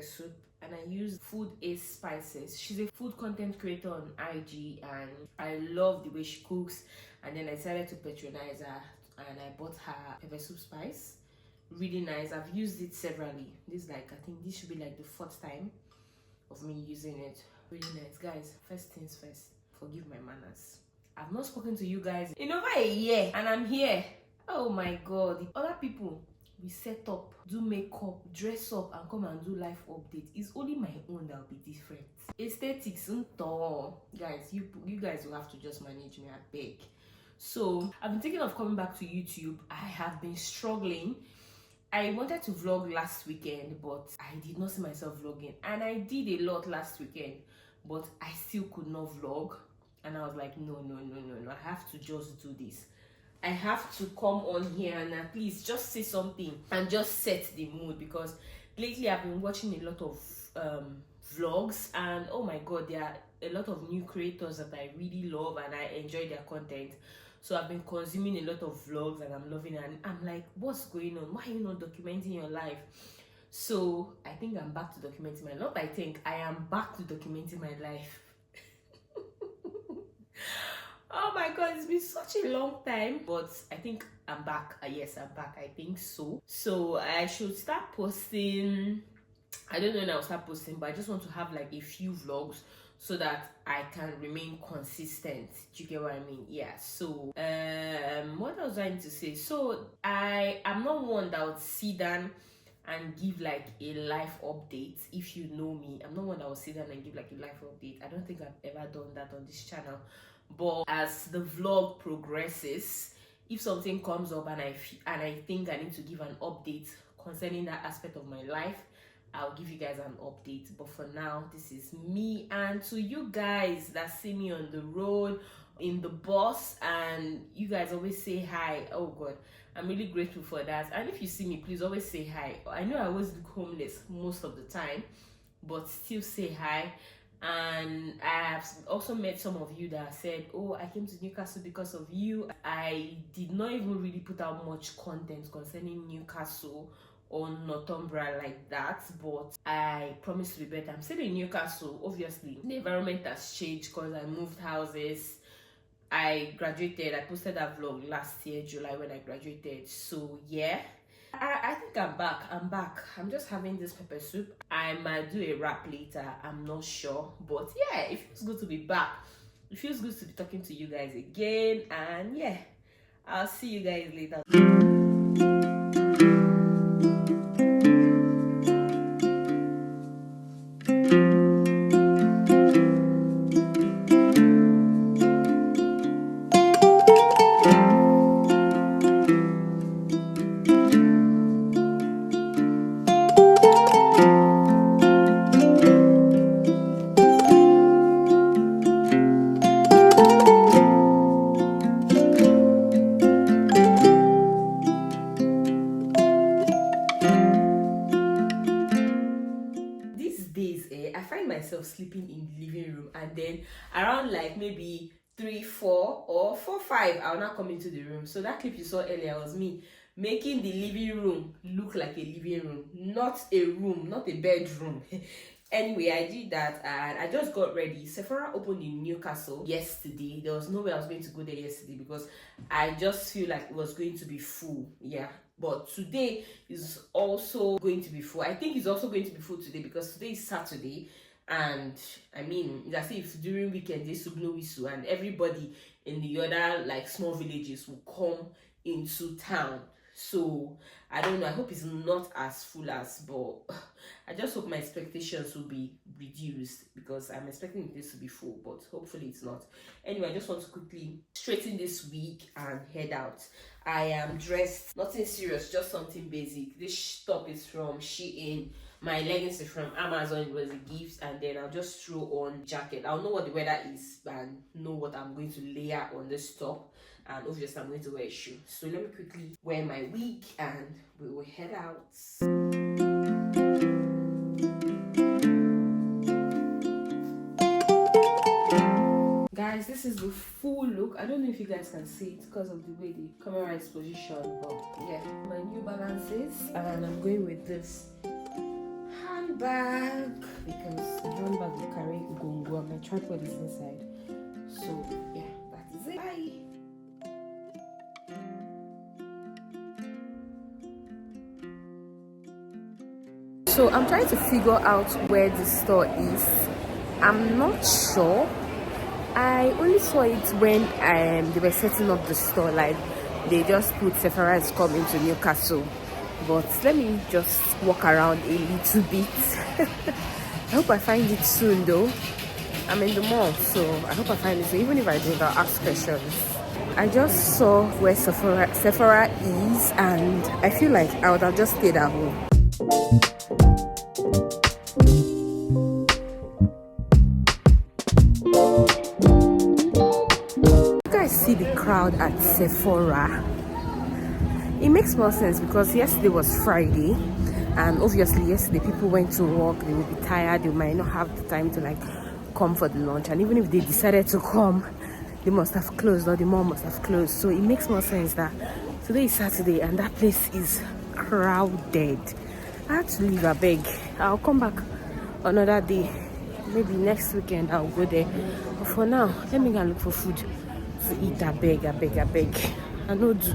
soup, and I use Food Ace Spices. She's a food content creator on IG, and I love the way she cooks. And then I decided to patronize her, and I bought her pepper soup spice. Really nice. I've used it severally. This, like, I think this should be like the 4th time of me using it. Really nice. Guys, first things first, forgive my manners. I've not spoken to you guys in over a year, and I'm here. Oh my god. The other people, we set up, do makeup, dress up, and come and do life updates. It's only my own that will be different. Aesthetics, guys, you guys will have to just manage me, I beg. So I've been thinking of coming back to YouTube. I have been struggling. I wanted to vlog last weekend, but I did not see myself vlogging, and I did a lot last weekend, but I still could not vlog. And I was like, no, I have to just do this. I have to come on here and at least just say something and just set the mood, because lately I've been watching a lot of vlogs, and oh my god, there are a lot of new creators that I really love and I enjoy their content. So I've been consuming a lot of vlogs and I'm loving it, and I'm like, what's going on? Why are you not documenting your life? So I think I'm back to documenting my life. Not I think, I am back to documenting my life. Oh my god, it's been such a long time, but I think I'm back. Yes, I'm back. I think so. So I should start posting. I don't know when I'll start posting, but I just want to have like a few vlogs so that I can remain consistent. Do you get what I mean? Yeah. So what else do I need to say? So I am not one that would sit down and give like a life update. If you know me, I'm not one that will sit down and give like a life update. I don't think I've ever done that on this channel. But as the vlog progresses, if something comes up and I think I need to give an update concerning that aspect of my life, I'll give you guys an update. But for now, this is me. And to you guys that see me on the road, in the bus, and you guys always say hi, oh god, I'm really grateful for that. And if you see me, please always say hi. I know I always look homeless most of the time, but still say hi. And I have also met some of you that said, oh, I came to Newcastle because of you. I did not even really put out much content concerning Newcastle or Northumbria like that, but I promise to be better. I'm still in Newcastle. Obviously the environment has changed because I moved houses. I graduated. I posted that vlog last year, July, when I graduated. So yeah, I think I'm back. I'm just having this pepper soup. I might do a wrap later, I'm not sure, but yeah, it feels good to be back. It feels good to be talking to you guys again, and yeah, I'll see you guys later. Sleeping in the living room, and then around like maybe 3, 4 or 4, 5 I'll not come into the room. So that clip you saw earlier was me making the living room look like a living room, not a room, not a bedroom. Anyway, I did that and I just got ready. Sephora opened in Newcastle yesterday. There was no way I was going to go there yesterday because I just feel like it was going to be full. Yeah, but today is also going to be full. I think it's also going to be full today because today is Saturday. And I mean, it's as if during weekend they should blow whistle and everybody in the other like small villages will come into town. So I don't know, I hope it's not as full as, but I just hope my expectations will be reduced because I'm expecting this to be full, but hopefully it's not. Anyway, I just want to quickly straighten this wig and head out. I am dressed, nothing serious, just something basic. This top is from Shein. My leggings are from Amazon. It was a gift, and then I'll just throw on jacket. I'll know what the weather is and know what I'm going to layer on this top, and obviously I'm going to wear a shoe. So let me quickly wear my wig and we will head out. Guys, this is the full look. I don't know if you guys can see it because of the way the camera is positioned, but yeah, my New Balances, and I'm going with this handbag because the handbag will carry gongo and my tripod is inside. So yeah, that is it. Bye. So I'm trying to figure out where the store is. I'm not sure. I only saw it when they were setting up the store, like they just put Sephora is coming to Newcastle. But let me just walk around a little bit. I hope I find it soon though. I'm in the mall, so I hope I find it. So even if I don't, I'll ask questions. I just saw where Sephora is, and I feel like I would have just stayed at home. You guys see the crowd at Sephora? It makes more sense because yesterday was Friday, and obviously yesterday people went to work. They will be tired, they might not have the time to like come for the lunch, and even if they decided to come, they must have closed, or the mall must have closed. So it makes more sense that today is Saturday and that place is crowded. I had to leave. I beg, I'll come back another day, maybe next weekend I'll go there, but for now let me go and look for food to eat. I beg, I know do.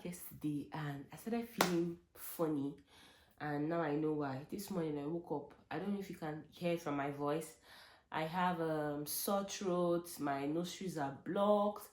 Yesterday and I started feeling funny, and now I know why. This morning I woke up, I don't know if you can hear it from my voice, I have sore throat, my nostrils are blocked.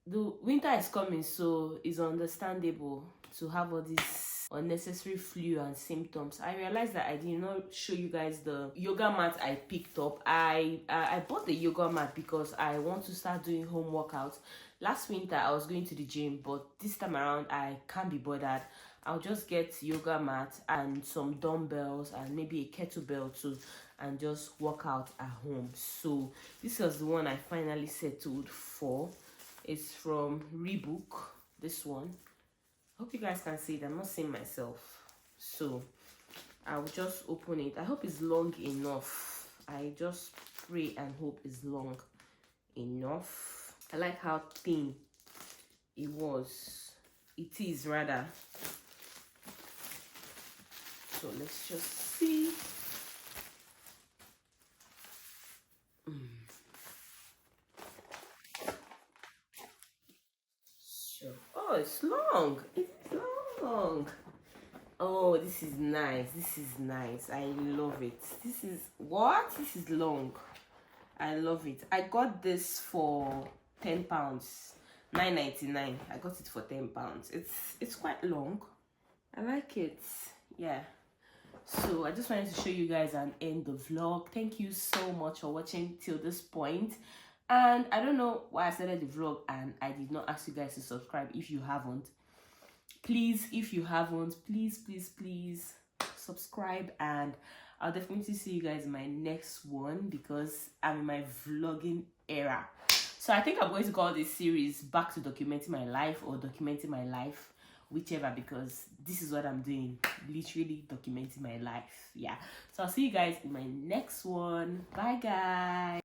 The winter is coming, so it's understandable to have all these unnecessary flu and symptoms. I realized that I did not show you guys the yoga mat I picked up. I bought the yoga mat because I want to start doing home workouts. Last winter I was going to the gym, but this time around I can't be bothered. I'll just get yoga mat and some dumbbells and maybe a kettlebell too, and just work out at home. So this was the one I finally settled for. It's from Reebok, this one. Hope you guys can see it. I'm not seeing myself, so I'll just open it. I hope it's long enough. I just pray and hope it's long enough. I like how thin it is rather. So let's just see. Sure. Oh, it's long. It's long. Oh, this is nice. I love it. This is long. I love it. I got this for £10, £9.99. I got it for £10. It's quite long. I like it. Yeah. So I just wanted to show you guys and end the vlog. Thank you so much for watching till this point. And I don't know why I started the vlog and I did not ask you guys to subscribe. If you haven't, please, please subscribe, and I'll definitely see you guys in my next one because I'm in my vlogging era. So I think I'm going to call this series Back to Documenting My Life, or Documenting My Life, whichever, because this is what I'm doing, literally documenting my life. Yeah, so I'll see you guys in my next one. Bye guys.